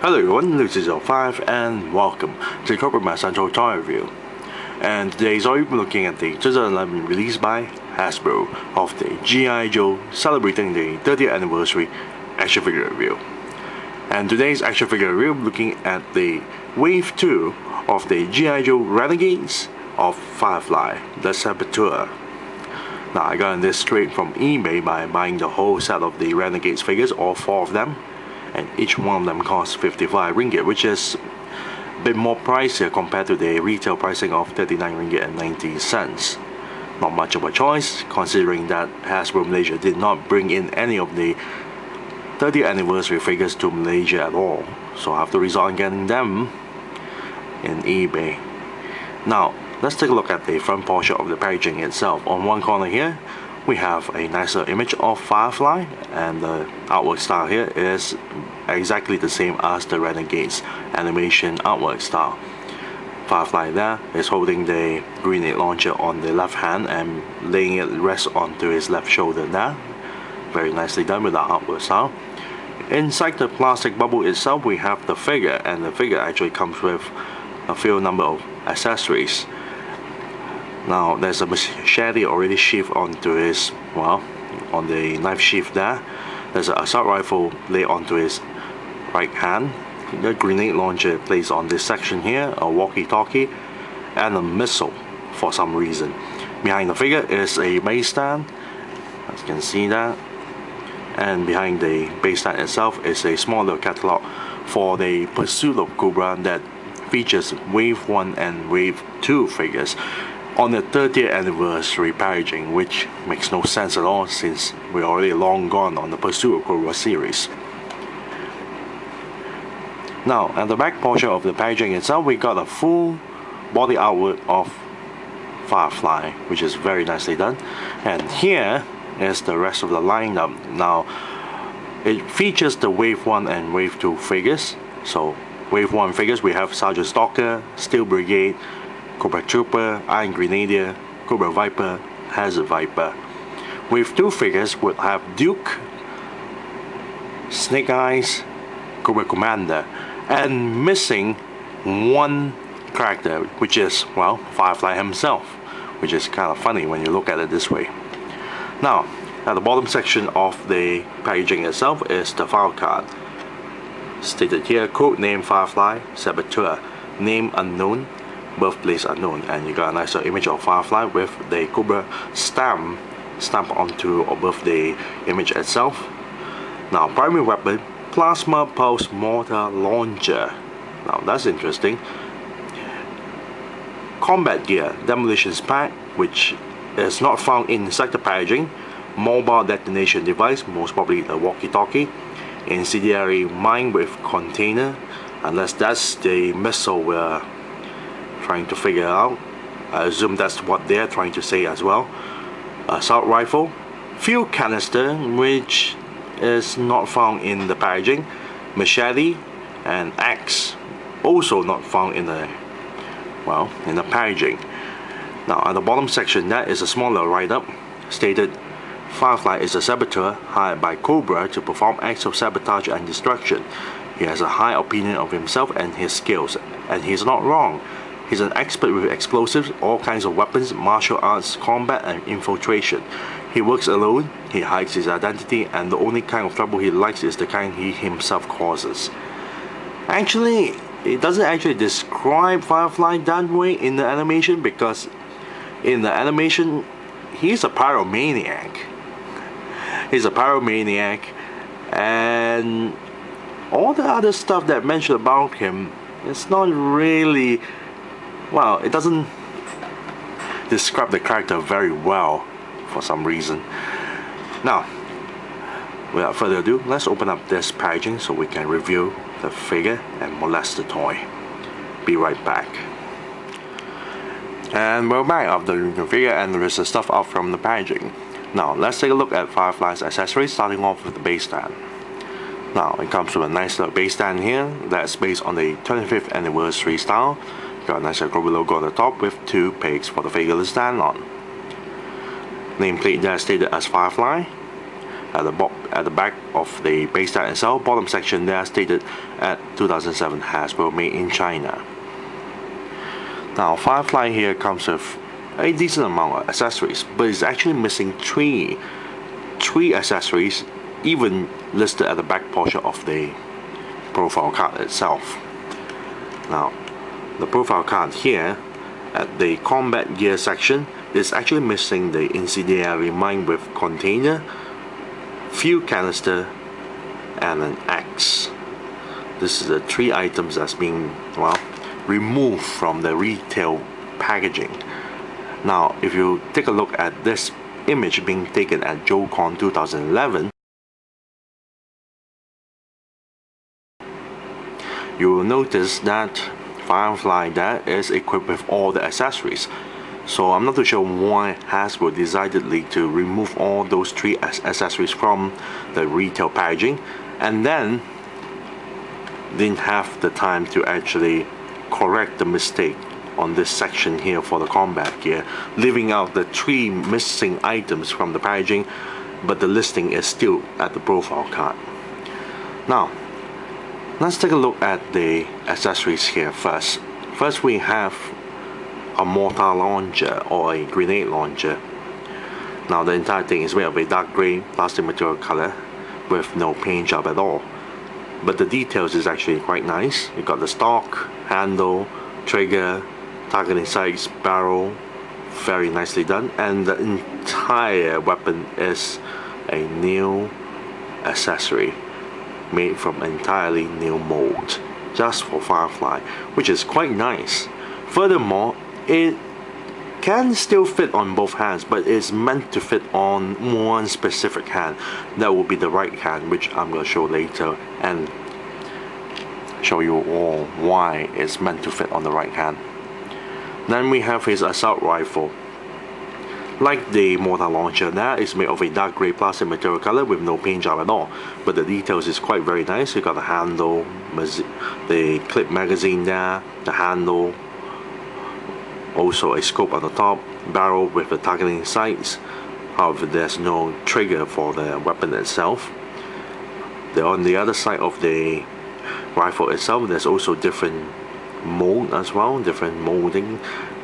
Hello everyone, this is L5 and welcome to the Corporate Mass Central Toy Review. And today's we're looking at the 2011 release by Hasbro of the G.I. Joe celebrating the 30th anniversary action figure review. And today's action figure review looking at the Wave 2 of the G.I. Joe Renegades of Firefly, the Saboteur. Now I got this straight from eBay by buying the whole set of the Renegades figures, all 4 of them. And each one of them costs 55 ringgit, which is a bit more pricier compared to the retail pricing of 39 ringgit and 90 cents. Not much of a choice, considering that Hasbro Malaysia did not bring in any of the 30th anniversary figures to Malaysia at all, so I have to resort on getting them in eBay. Now, let's take a look at the front portion of the packaging itself. On one corner here, we have a nicer image of Firefly, and the artwork style here is exactly the same as the Renegades animation artwork style. Firefly there is holding the grenade launcher on the left hand and laying it rest onto his left shoulder there. Very nicely done with the artwork style. Inside the plastic bubble itself, we have the figure, and the figure actually comes with a few number of accessories. Now there's a machete already sheathed onto his, well, on the knife sheath there. There's an assault rifle laid onto his right hand. The grenade launcher placed on this section here, a walkie-talkie, and a missile for some reason. Behind the figure is a base stand, as you can see that. And behind the base stand itself is a smaller catalog for the Pursuit of Cobra that features Wave 1 and Wave 2 figures on the 30th anniversary packaging, which makes no sense at all since we're already long gone on the Pursuit of Cobra series. Now, at the back portion of the packaging itself, we got a full body artwork of Firefly, which is very nicely done. And here is the rest of the lineup. Now, it features the Wave 1 and Wave 2 figures. So, Wave 1 figures, we have Sergeant Stalker, Steel Brigade, Cobra Trooper, Iron Grenadier, Cobra Viper, Hazard Viper. Wave 2 figures would have Duke, Snake Eyes, Cobra Commander, and missing one character, which is, well, Firefly himself, which is kind of funny when you look at it this way. Now, at the bottom section of the packaging itself is the file card. Stated here, code name Firefly, Saboteur, name unknown, birthplace unknown, and you got a nicer image of Firefly with the Cobra stamp onto above the image itself. Now, primary weapon, plasma pulse mortar launcher. Now that's interesting. Combat gear, demolitions pack, which is not found inside the packaging. Mobile detonation device, most probably a walkie-talkie. Incendiary mine with container, unless that's the missile we're trying to figure out. I assume that's what they're trying to say as well. Assault rifle, fuel canister, which is not found in the packaging. Machete and axe, also not found in the, well, in the packaging. Now at the bottom section, that is a smaller write-up stated, Firefly is a saboteur hired by Cobra to perform acts of sabotage and destruction. He has a high opinion of himself and his skills, and he's not wrong. He's an expert with explosives, all kinds of weapons, martial arts, combat, and infiltration. He works alone, he hides his identity, and the only kind of trouble he likes is the kind he himself causes. Actually, it doesn't actually describe Firefly that way in the animation, because in the animation, he's a pyromaniac. He's a pyromaniac, and all the other stuff that mentioned about him, it's not really, well, it doesn't describe the character very well for some reason. Now, without further ado, let's open up this packaging so we can review the figure and molest the toy. Be right back. And we're back after the figure and the rest of the stuff out from the packaging. Now, let's take a look at Firefly's accessories, starting off with the base stand. Now, it comes with a nice little base stand here that's based on the 25th anniversary style. Got a nice Cobra logo on the top with 2 pegs for the figure to stand on. Nameplate there stated as Firefly. at the back of the base tag itself. Bottom section there stated at 2007 Hasbro, made in China. Now Firefly here comes with a decent amount of accessories, but it's actually missing three accessories, even listed at the back portion of the profile card itself. Now the profile card here at the combat gear section is actually missing the incendiary mine with container, fuel canister, and an axe. This is the three items that's being, well, removed from the retail packaging. Now if you take a look at this image being taken at JoeCon 2011, you will notice that Firefly there is equipped with all the accessories. So I'm not too sure why Hasbro decidedly to remove all those three accessories from the retail packaging and then didn't have the time to actually correct the mistake on this section here for the combat gear, leaving out the three missing items from the packaging, but the listing is still at the profile card. Now let's take a look at the accessories here first. First we have a mortar launcher or a grenade launcher. Now the entire thing is made of a dark grey plastic material color with no paint job at all. But the details is actually quite nice. You got the stock, handle, trigger, targeting sights, barrel, very nicely done, and the entire weapon is a new accessory made from entirely new mold just for Firefly, which is quite nice. Furthermore, it can still fit on both hands, but it's meant to fit on one specific hand. That will be the right hand, which I'm going to show later and show you all why it's meant to fit on the right hand. Then we have his assault rifle. Like the mortar launcher, that is made of a dark grey plastic material color with no paint job at all, but the details is quite very nice. You got the handle, the clip magazine there, the handle, also a scope on the top, barrel with the targeting sights. However, there's no trigger for the weapon itself. On the other side of the rifle itself, there's also different mold as well, different molding,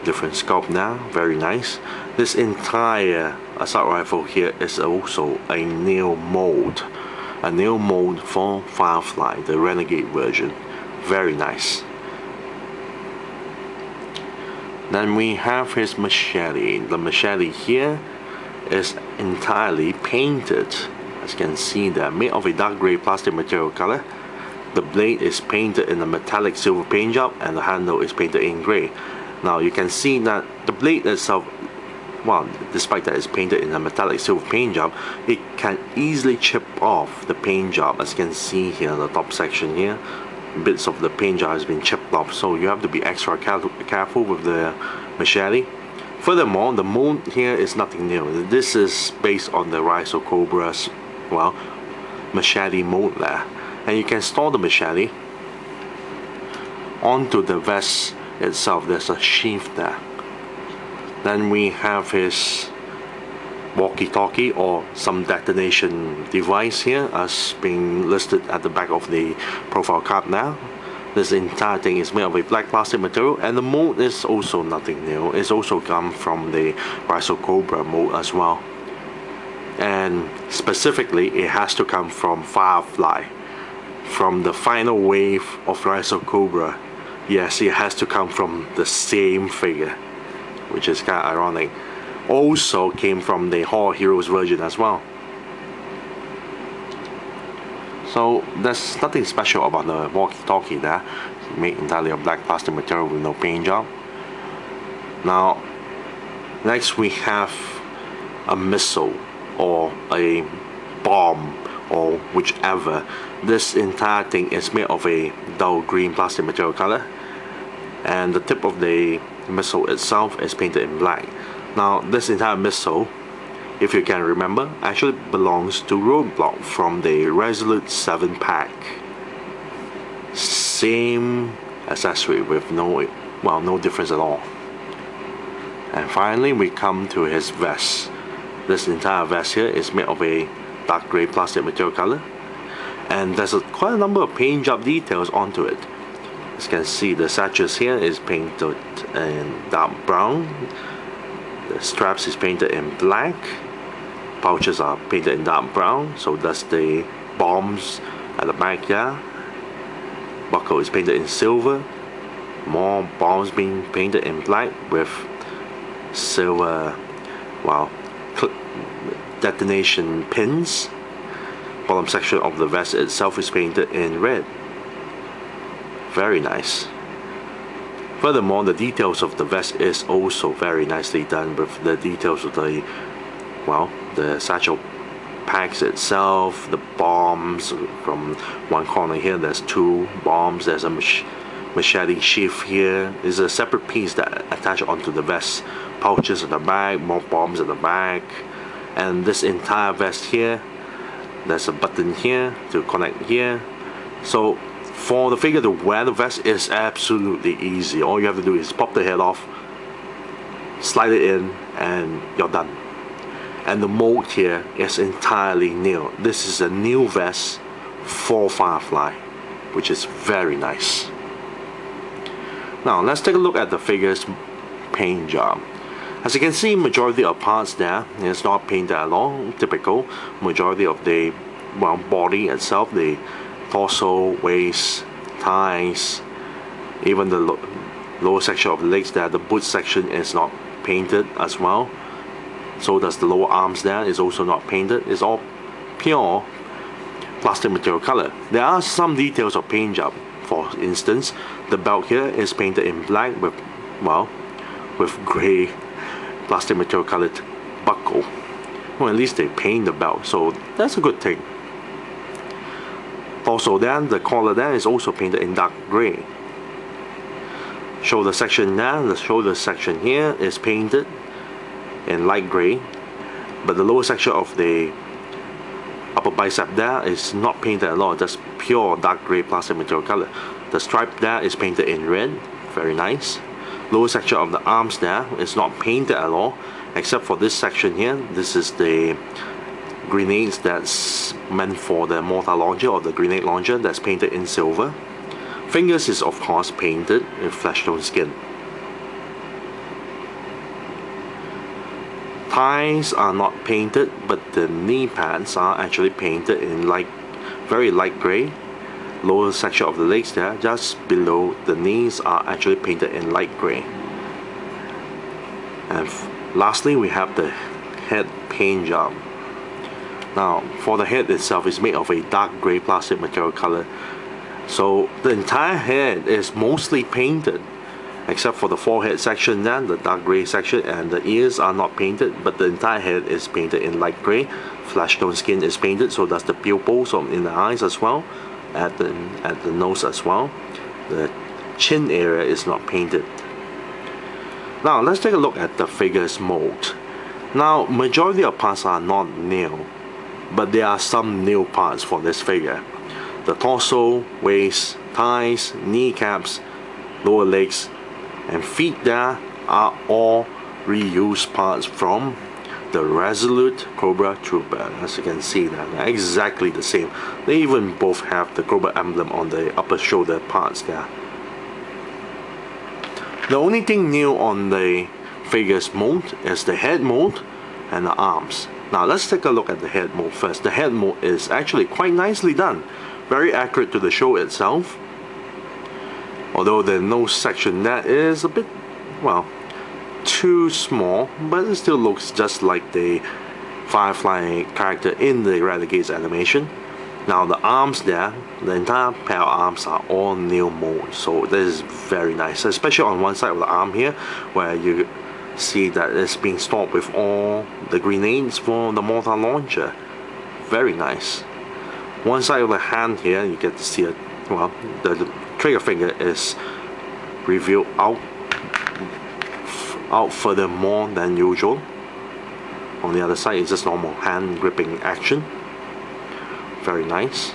different sculpt now, very nice. This entire assault rifle here is also a new mold for Firefly, the Renegade version, very nice. Then we have his machete. The machete here is entirely painted, as you can see there, made of a dark grey plastic material color. The blade is painted in a metallic silver paint job and the handle is painted in grey. Now you can see that the blade itself, well, despite that it's painted in a metallic silver paint job, it can easily chip off the paint job. As you can see here in the top section here, bits of the paint job has been chipped off, so you have to be extra careful with the machete. Furthermore, the mold here is nothing new. This is based on the Rise of Cobra's, well, machete mold there. And you can store the machete onto the vest itself. There's a sheath there. Then we have his walkie-talkie or some detonation device here, as being listed at the back of the profile card now. This entire thing is made of a black plastic material, and the mold is also nothing new. It's also come from the Rise of Cobra mold as well. And specifically, it has to come from Firefly, from the final wave of Rise of Cobra. Yes, it has to come from the same figure, which is kind of ironic. Also came from the Hall Heroes version as well. So there's nothing special about the walkie-talkie there. It's made entirely of black plastic material with no paint job. Now, next we have a missile or a bomb or whichever. This entire thing is made of a dull green plastic material color, and the tip of the missile itself is painted in black. Now this entire missile, if you can remember, actually belongs to Roadblock from the Resolute 7 pack. Same accessory with no difference at all. And finally we come to his vest. This entire vest here is made of a dark grey plastic material color, and there's quite a number of paint job details onto it. As you can see, the sachets here is painted in dark brown, the straps is painted in black, pouches are painted in dark brown, so that's the bombs at the back there. Buckle is painted in silver, more bombs being painted in black with silver, well, detonation pins. Bottom section of the vest itself is painted in red. Very nice. Furthermore, the details of the vest is also very nicely done, with the details of the, well, the satchel packs itself, the bombs. From one corner here there's 2 bombs, there's a machete sheath here. Is a separate piece that attached onto the vest. Pouches at the back, more bombs at the back, and this entire vest here, there's a button here to connect here. So for the figure to wear the vest is absolutely easy. All you have to do is pop the head off, slide it in, and you're done. And the mold here is entirely new. This is a new vest for Firefly, which is very nice. Now let's take a look at the figure's paint job. As you can see, majority of parts there is not painted at all. Typical. Majority of the, well, body itself, the torso, waist, thighs, even the lower section of the legs there, the boot section is not painted as well. So does the lower arms there, is also not painted. It's all pure plastic material color. There are some details of paint job. For instance, the belt here is painted in black with, well, with grey plastic material colored buckle. Well, at least they paint the belt, so that's a good thing. Also then, the collar there is also painted in dark grey. Shoulder section there, the shoulder section here is painted in light grey, but the lower section of the upper bicep there is not painted at all, just pure dark grey plastic material color. The stripe there is painted in red, very nice. Lower section of the arms there is not painted at all, except for this section here. This is the grenades that's meant for the mortar launcher or the grenade launcher, that's painted in silver. Fingers is of course painted in flesh tone skin. Thighs are not painted, but the knee pads are actually painted in very light grey. Lower section of the legs there, just below the knees, are actually painted in light grey. And lastly, we have the head paint job. Now, for the head itself, is made of a dark grey plastic material color. So the entire head is mostly painted, except for the forehead section there, the dark grey section, and the ears are not painted, but the entire head is painted in light grey. Flesh tone skin is painted, so does the pupils in the eyes as well. At the nose as well. The chin area is not painted. Now let's take a look at the figure's mold. Now majority of parts are not new, but there are some new parts for this figure. The torso, waist, thighs, kneecaps, lower legs, and feet there are all reused parts from the Resolute Cobra Trooper. As you can see, they're exactly the same. They even both have the Cobra emblem on the upper shoulder parts there. The only thing new on the figure's mold is the head mold and the arms. Now let's take a look at the head mold first. The head mold is actually quite nicely done. Very accurate to the show itself. Although the nose section there is a bit, well, too small, but it still looks just like the Firefly character in the Renegades animation. Now the arms there, the entire pair of arms are all new mold, so this is very nice, especially on one side of the arm here, where you see that it's being stored with all the grenades for the mortar launcher. Very nice. One side of the hand here, you get to see it, well, the trigger finger is revealed out further more than usual. On the other side, it's just normal hand gripping action. Very nice.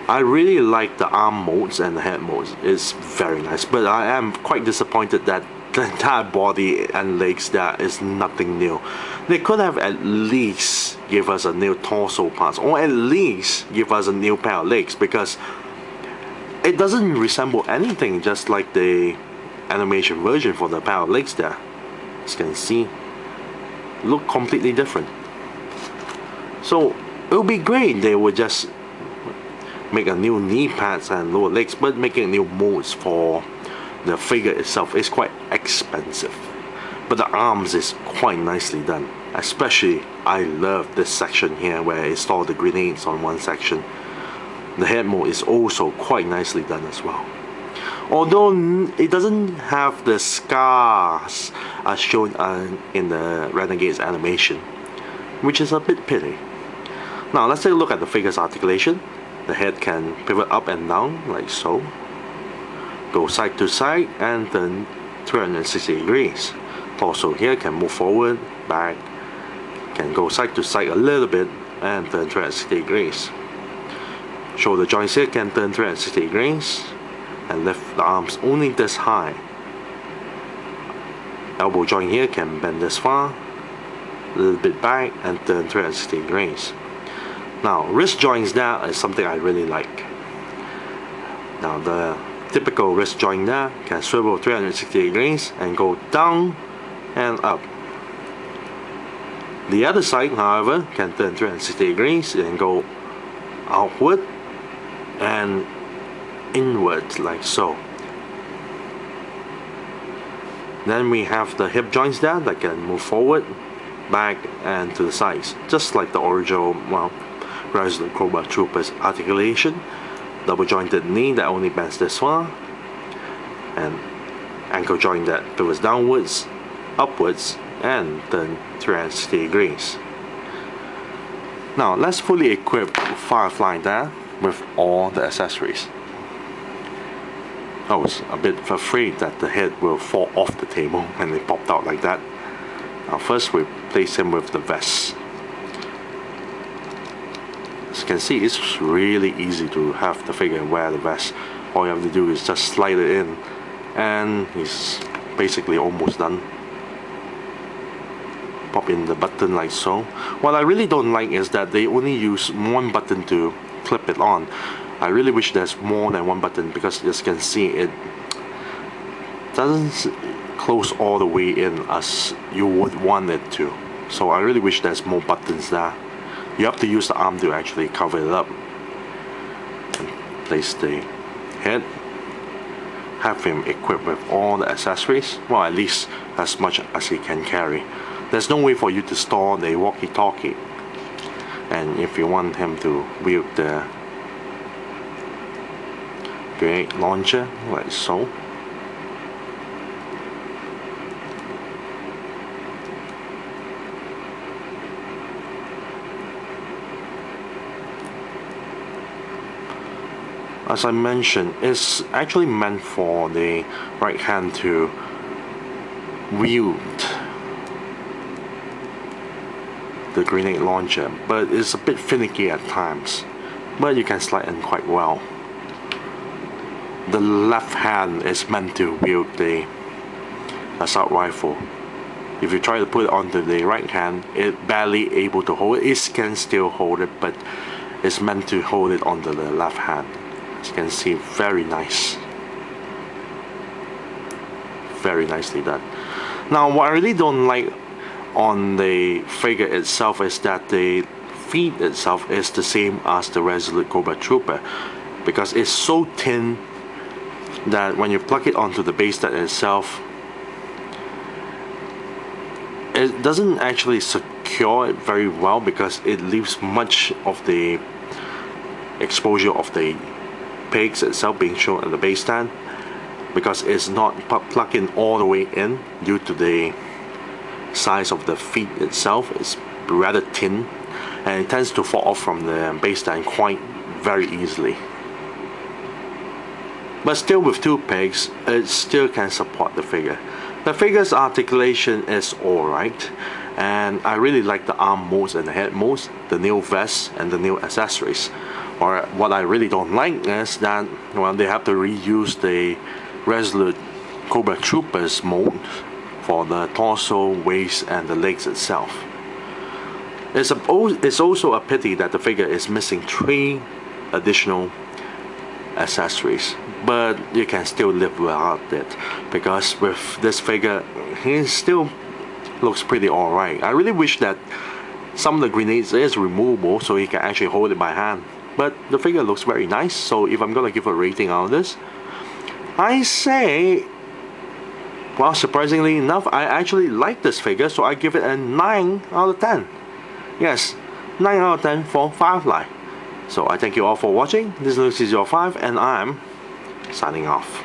I really like the arm molds and the head molds. It's very nice, but I am quite disappointed that the entire body and legs, that is nothing new. They could have at least give us a new torso parts, or at least give us a new pair of legs, because it doesn't resemble anything, just like the animation version for the pair of legs there. As you can see, look completely different. So it would be great they would just make a new knee pads and lower legs, but making new molds for the figure itself is quite expensive. But the arms is quite nicely done. Especially, I love this section here where it's all the grenades on one section. The head mold is also quite nicely done as well. Although it doesn't have the scars as shown in the Renegades animation, which is a bit pity. Now let's take a look at the figure's articulation. The head can pivot up and down like so, go side to side and turn 360 degrees. Torso here can move forward, back, can go side to side a little bit and turn 360 degrees. Shoulder joints here can turn 360 degrees and lift the arms only this high. Elbow joint here can bend this far, a little bit back and turn 360 degrees. Now wrist joints there is something I really like. Now the typical wrist joint there can swivel 360 degrees and go down and up. The other side, however, can turn 360 degrees and go outward and inward like so. Then we have the hip joints there that can move forward, back and to the sides, just like the original, well, Resolute Cobra Trooper's articulation. Double jointed knee that only bends this far, and ankle joint that pivots downwards, upwards and turn 360 degrees. Now let's fully equip Firefly there with all the accessories. I was a bit afraid that the head will fall off the table when it popped out like that. Now first we place him with the vest. As you can see, it's really easy to have the figure wear the vest. All you have to do is just slide it in and he's basically almost done. Pop in the button like so. What I really don't like is that they only use one button to clip it on. I really wish there's more than one button, because as you can see, it doesn't close all the way in as you would want it to. So I really wish there's more buttons there. You have to use the arm to actually cover it up. And place the head. Have him equipped with all the accessories, well, at least as much as he can carry. There's no way for you to store the walkie-talkie. And if you want him to wield the grenade launcher, like so. As I mentioned, it's actually meant for the right hand to wield the grenade launcher, but it's a bit finicky at times, but you can slide in quite well. The left hand is meant to wield the assault rifle. If you try to put it onto the right hand, it's barely able to hold it. It can still hold it, but it's meant to hold it onto the left hand. As you can see, very nice. Very nicely done. Now what I really don't like on the figure itself is that the feet itself is the same as the Resolute Cobra Trooper, because it's so thin that when you plug it onto the base stat itself, it doesn't actually secure it very well, because it leaves much of the exposure of the pegs itself being shown at the base stand, because it's not plugged in all the way in due to the size of the feet itself. It's rather thin and it tends to fall off from the base stand quite very easily. But still, with two pegs, it still can support the figure. The figure's articulation is alright, and I really like the arm molds and the head molds, the new vest and the new accessories. Or what I really don't like is that, well, they have to reuse the Resolute Cobra Troopers mold for the torso, waist, and the legs itself. It's also a pity that the figure is missing 3 additional accessories, but you can still live without it, because with this figure he still looks pretty alright. I really wish that some of the grenades is removable so he can actually hold it by hand, but the figure looks very nice. So if I'm gonna give a rating out of this, I say, well, surprisingly enough, I actually like this figure, so I give it a 9 out of 10. Yes, 9 out of 10 for Firefly. So I thank you all for watching. This is Lucy05 and I'm signing off.